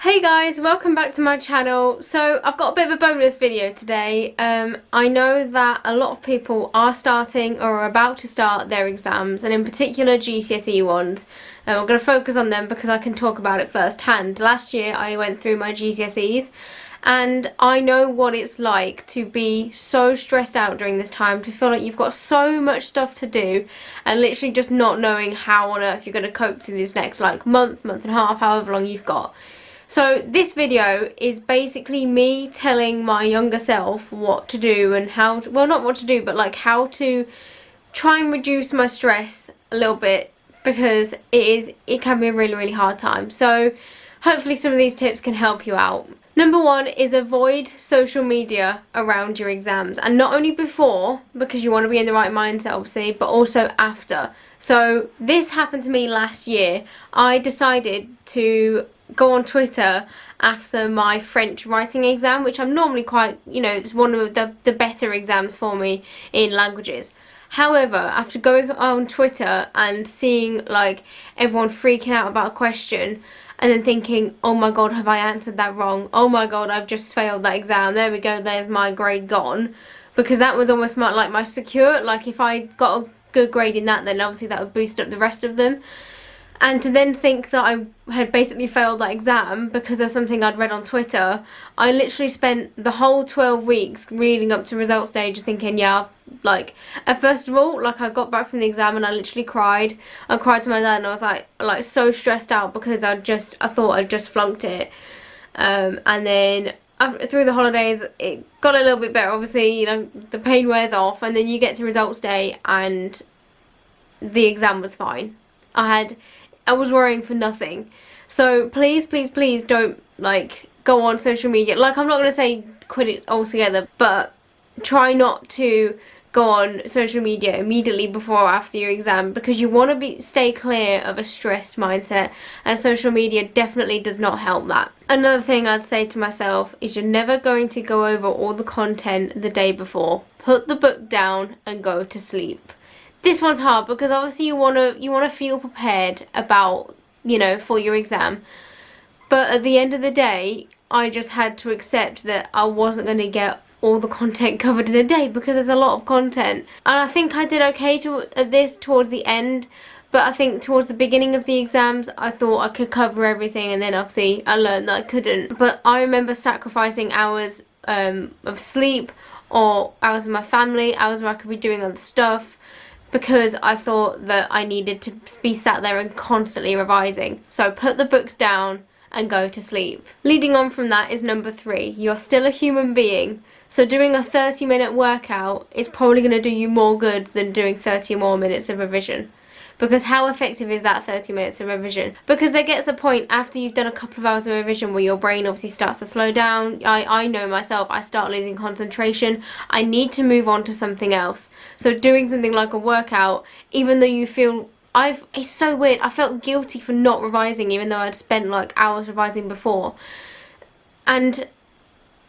Hey guys, welcome back to my channel. So I've got a bit of a bonus video today. I know that a lot of people are starting or are about to start their exams, and in particular GCSE ones. I'm going to focus on them because I can talk about it firsthand. Last year I went through my GCSEs and I know what it's like to be so stressed out during this time, to feel like you've got so much stuff to do and literally just not knowing how on earth you're going to cope through this next month and a half, however long you've got. So this video is basically me telling my younger self what to do and how to, well, not what to do, but like how to try and reduce my stress a little bit, because it can be a really hard time. So hopefully some of these tips can help you out. Number one is avoid social media around your exams, and not only before, because you want to be in the right mindset obviously, but also after. So this happened to me last year. I decided to go on Twitter after my French writing exam, which I'm normally quite, it's one of the better exams for me in languages. However, after going on Twitter and seeing like everyone freaking out about a question and then thinking, oh my god, have I answered that wrong? Oh my god, I've just failed that exam. There we go, there's my grade gone. Because that was almost my secure, like if I got a good grade in that, then obviously that would boost up the rest of them. And to then think that I had basically failed that exam because of something I'd read on Twitter, I literally spent the whole 12 weeks leading up to result stage thinking, yeah, like, first of all, like, I got back from the exam and I literally cried. I cried to my dad and I was like so stressed out because I thought I'd just flunked it. And then through the holidays, it got a little bit better. Obviously, the pain wears off, and then you get to results day and the exam was fine. I was worrying for nothing. So please don't go on social media. Like, I'm not going to say quit it altogether, but try not to go on social media immediately before or after your exam, because you want to stay clear of a stressed mindset, and social media definitely does not help that. Another thing I'd say to myself is you're never going to go over all the content the day before. Put the book down and go to sleep. This one's hard because obviously you want to feel prepared about, for your exam. But at the end of the day, I just had to accept that I wasn't going to get all the content covered in a day because there's a lot of content. And I think I did okay at this towards the end, but I think towards the beginning of the exams, I thought I could cover everything, and then obviously I learned that I couldn't. But I remember sacrificing hours of sleep, or hours with my family, hours where I could be doing other stuff, because I thought that I needed to be sat there and constantly revising. So put the books down and go to sleep. Leading on from that is number 3. You're still a human being, so doing a 30-minute workout is probably going to do you more good than doing 30 more minutes of revision. Because how effective is that 30 minutes of revision? Because there gets a point after you've done a couple of hours of revision where your brain obviously starts to slow down. I know myself, I start losing concentration. I need to move on to something else. So doing something like a workout, even though you feel, it's so weird, I felt guilty for not revising even though I'd spent like hours revising before. And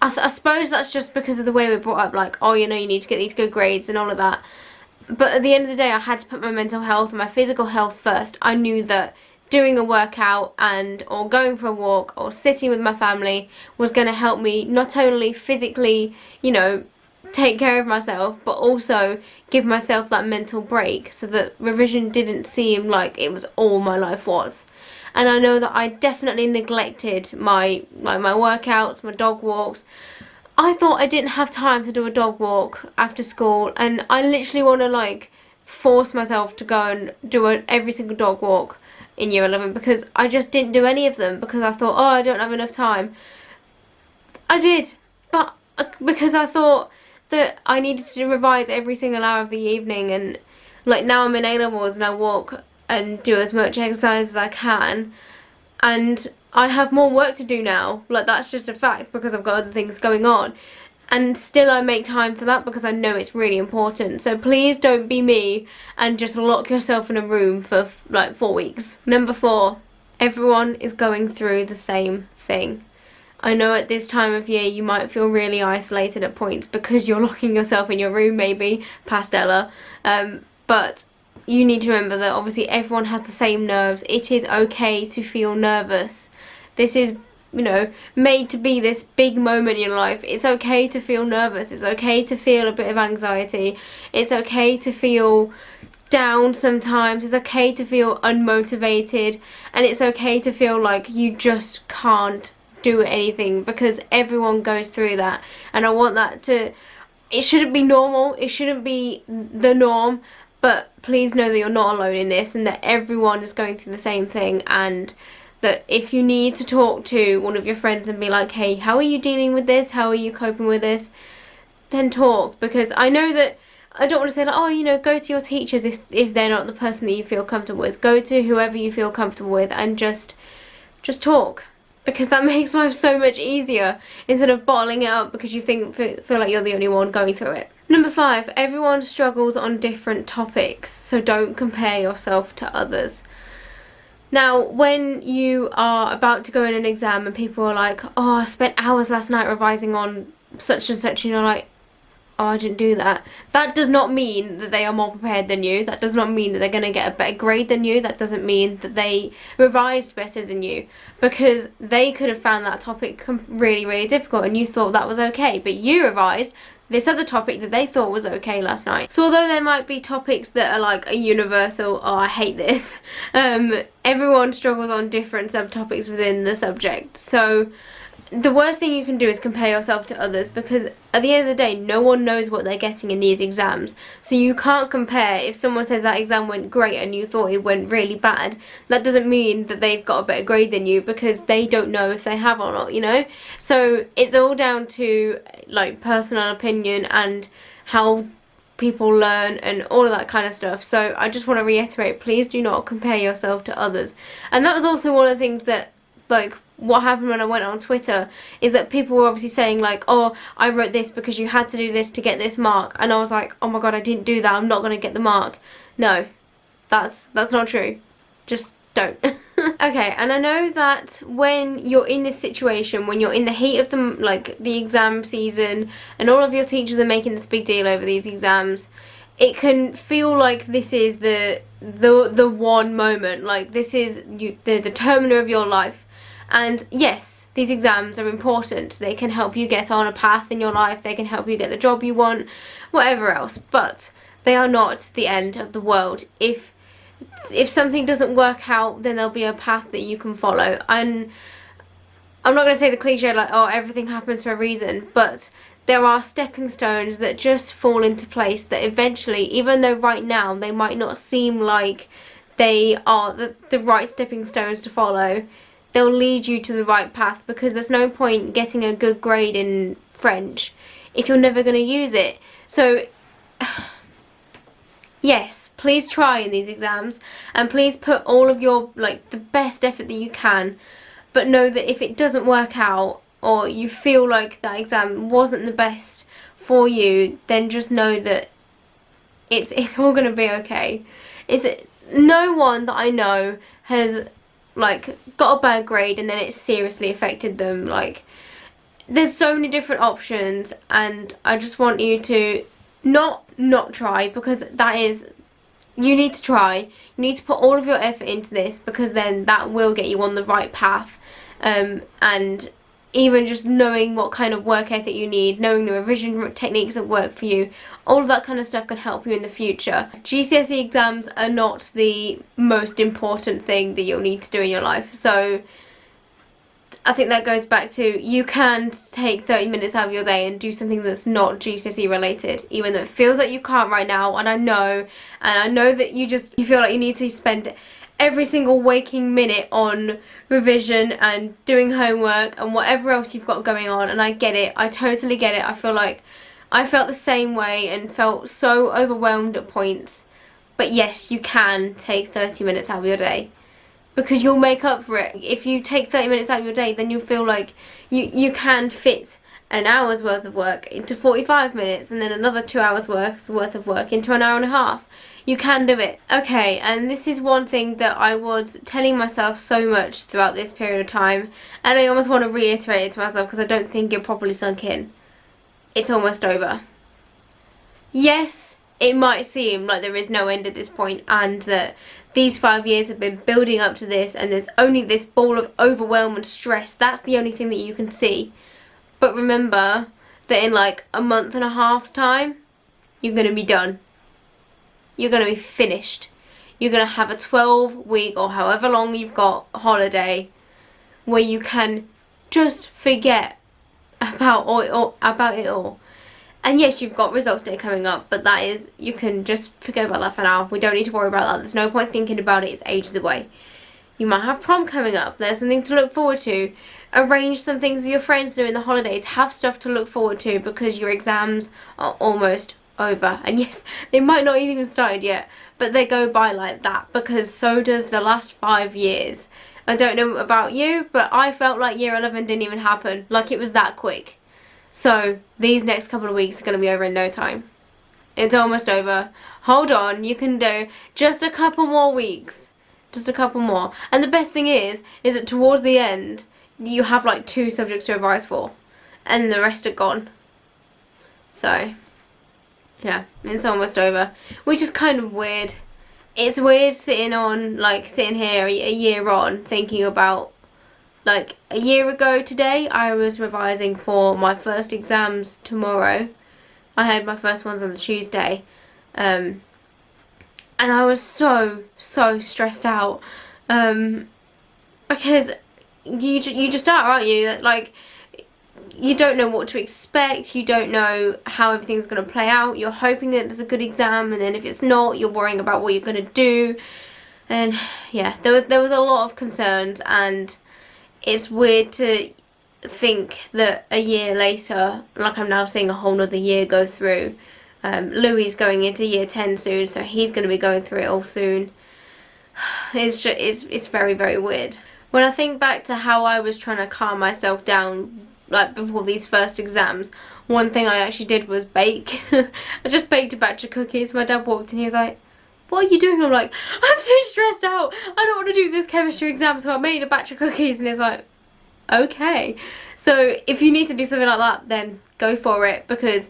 I suppose that's just because of the way we're brought up, like, oh, you need to get these good grades and all of that. But at the end of the day, I had to put my mental health and my physical health first. I knew that doing a workout or going for a walk or sitting with my family was going to help me not only physically, take care of myself, but also give myself that mental break so that revision didn't seem like it was all my life was. And I know that I definitely neglected my workouts, my dog walks. I thought I didn't have time to do a dog walk after school, and I literally want to force myself to go and do every single dog walk in year 11, because I just didn't do any of them because I thought, oh, I don't have enough time. I did, but because I thought that I needed to revise every single hour of the evening, and now I'm in A-levels and I walk and do as much exercise as I can, and I have more work to do now. That's just a fact because I've got other things going on. And still I make time for that because I know it's really important. So please don't be me and just lock yourself in a room for 4 weeks. Number 4, everyone is going through the same thing. I know at this time of year you might feel really isolated at points because you're locking yourself in your room, maybe, past Ella. But you need to remember that obviously everyone has the same nerves. It is okay to feel nervous. This is you know, made to be this big moment in your life. It's okay to feel nervous. It's okay to feel a bit of anxiety. It's okay to feel down sometimes. It's okay to feel unmotivated, and it's okay to feel like you just can't do anything, because everyone goes through that. And I want that to, it shouldn't be normal, it shouldn't be the norm, but please know that you're not alone in this, and that everyone is going through the same thing. And that if you need to talk to one of your friends and be like, hey, how are you dealing with this, how are you coping with this, then talk. Because I know that I don't want to say like, oh, you know, go to your teachers if they're not the person that you feel comfortable with. Go to whoever you feel comfortable with and just talk, because that makes life so much easier, instead of bottling it up because you feel like you're the only one going through it. Number 5, everyone struggles on different topics, so don't compare yourself to others. Now, when you are about to go in an exam and people are like, oh, I spent hours last night revising on such and such, and you're like, oh, I didn't do that. That does not mean that they are more prepared than you. That does not mean that they're going to get a better grade than you. That doesn't mean that they revised better than you, because they could have found that topic really, really difficult and you thought that was okay, but you revised this other topic that they thought was okay last night. So although there might be topics that are like a universal, oh, I hate this, everyone struggles on different subtopics within the subject. So the worst thing you can do is compare yourself to others, because at the end of the day, no one knows what they're getting in these exams. So you can't compare. If someone says that exam went great and you thought it went really bad, that doesn't mean that they've got a better grade than you, because they don't know if they have or not, you know? So it's all down to like personal opinion and how people learn and all of that kind of stuff. So I just want to reiterate, please do not compare yourself to others. And that was also one of the things that, like, what happened when I went on Twitter, is that people were obviously saying like, oh, I wrote this because you had to do this to get this mark, and I was like, oh my god, I didn't do that, I'm not going to get the mark. No, that's not true. Just don't. Okay, and I know that when you're in this situation, when you're in the heat of the exam season and all of your teachers are making this big deal over these exams, it can feel like this is the one moment, like this is the determiner of your life. And yes, these exams are important. They can help you get on a path in your life. They can help you get the job you want, whatever else. But they are not the end of the world. If something doesn't work out, then there'll be a path that you can follow. And I'm not going to say the cliche like, oh, everything happens for a reason, but there are stepping stones that just fall into place that eventually, even though right now they might not seem like they are the right stepping stones to follow, they'll lead you to the right path, because there's no point getting a good grade in French if you're never going to use it. So yes, please try in these exams, and please put all of your, like, the best effort that you can, but know that if it doesn't work out, or you feel like that exam wasn't the best for you, then just know that it's all going to be okay. No one that I know has like got a bad grade and then it seriously affected them. Like, there's so many different options, and I just want you to not try, because that is, you need to try. You need to put all of your effort into this, because then that will get you on the right path. And even just knowing what kind of work ethic you need, knowing the revision techniques that work for you, all of that kind of stuff can help you in the future. GCSE exams are not the most important thing that you'll need to do in your life. So I think that goes back to, you can take 30 minutes out of your day and do something that's not GCSE related, even though it feels like you can't right now. And I know that you feel like you need to spend every single waking minute on revision and doing homework and whatever else you've got going on, and I get it. I totally get it. I feel like I felt the same way and felt so overwhelmed at points. But yes, you can take 30 minutes out of your day, because you'll make up for it. If you take 30 minutes out of your day, then you'll feel like you can fit an hour's worth of work into 45 minutes, and then another 2 hours worth of work into an hour and a half. You can do it. Okay, and this is one thing that I was telling myself so much throughout this period of time, and I almost want to reiterate it to myself because I don't think it properly sunk in. It's almost over. Yes, it might seem like there is no end at this point, and that these 5 years have been building up to this, and there's only this ball of overwhelm and stress. That's the only thing that you can see. But remember that in like a month and a half's time, you're going to be done. You're going to be finished. You're going to have a 12-week or however long you've got holiday where you can just forget about it all. And yes, you've got results day coming up, but that is, you can just forget about that for now. We don't need to worry about that. There's no point thinking about it. It's ages away. You might have prom coming up. There's something to look forward to. Arrange some things with your friends during the holidays. Have stuff to look forward to because your exams are almost over. And yes, they might not have even started yet, but they go by like that because so does the last 5 years. I don't know about you, but I felt like year 11 didn't even happen. Like it was that quick. So these next couple of weeks are going to be over in no time. It's almost over. Hold on, you can do just a couple more weeks. Just a couple more. And the best thing is that towards the end, you have like 2 subjects to revise for. And the rest are gone. So, yeah, it's almost over. Which is kind of weird. It's weird sitting here a year on, thinking about, like, a year ago today, I was revising for my first exams tomorrow. I had my first ones on the Tuesday. And I was so stressed out. Because you just are, aren't you? Like, you don't know what to expect. You don't know how everything's going to play out. You're hoping that it's a good exam, and then if it's not, you're worrying about what you're going to do. And yeah, there was a lot of concerns, and it's weird to think that a year later, like I'm now seeing a whole nother year go through. Louis going into year 10 soon, so he's going to be going through it all soon. It's very, very weird. When I think back to how I was trying to calm myself down, like before these first exams, one thing I actually did was bake. I just baked a batch of cookies. My dad walked in, he was like, "What are you doing?" I'm like, "I'm so stressed out. I don't want to do this chemistry exam, so I made a batch of cookies." And he's like, "Okay." So if you need to do something like that, then go for it, because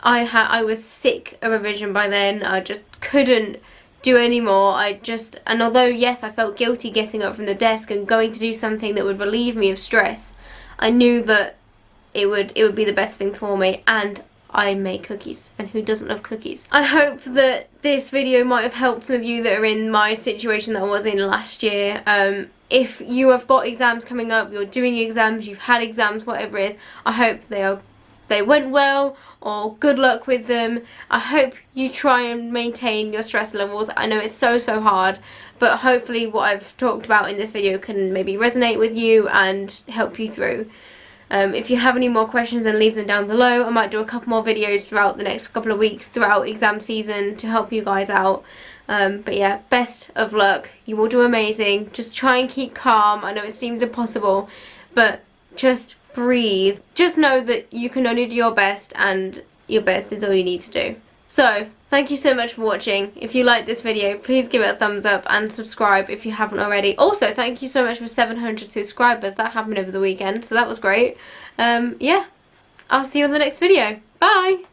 I was sick of revision by then. I just couldn't do any more. And although yes, I felt guilty getting up from the desk and going to do something that would relieve me of stress, I knew that it would be the best thing for me, and I make cookies, and who doesn't love cookies? I hope that this video might have helped some of you that are in my situation that I was in last year. If you have got exams coming up, you're doing exams, you've had exams, whatever it is, I hope they went well, or good luck with them. I hope you try and maintain your stress levels. I know it's so hard, but hopefully what I've talked about in this video can maybe resonate with you and help you through. If you have any more questions, then leave them down below. I might do a couple more videos throughout the next couple of weeks throughout exam season to help you guys out. But yeah, best of luck. You will do amazing. Just try and keep calm. I know it seems impossible, but just breathe. Just know that you can only do your best, and your best is all you need to do. So, thank you so much for watching. If you liked this video, please give it a thumbs up and subscribe if you haven't already. Also, thank you so much for 700 subscribers. That happened over the weekend, so that was great. Yeah, I'll see you on the next video. Bye!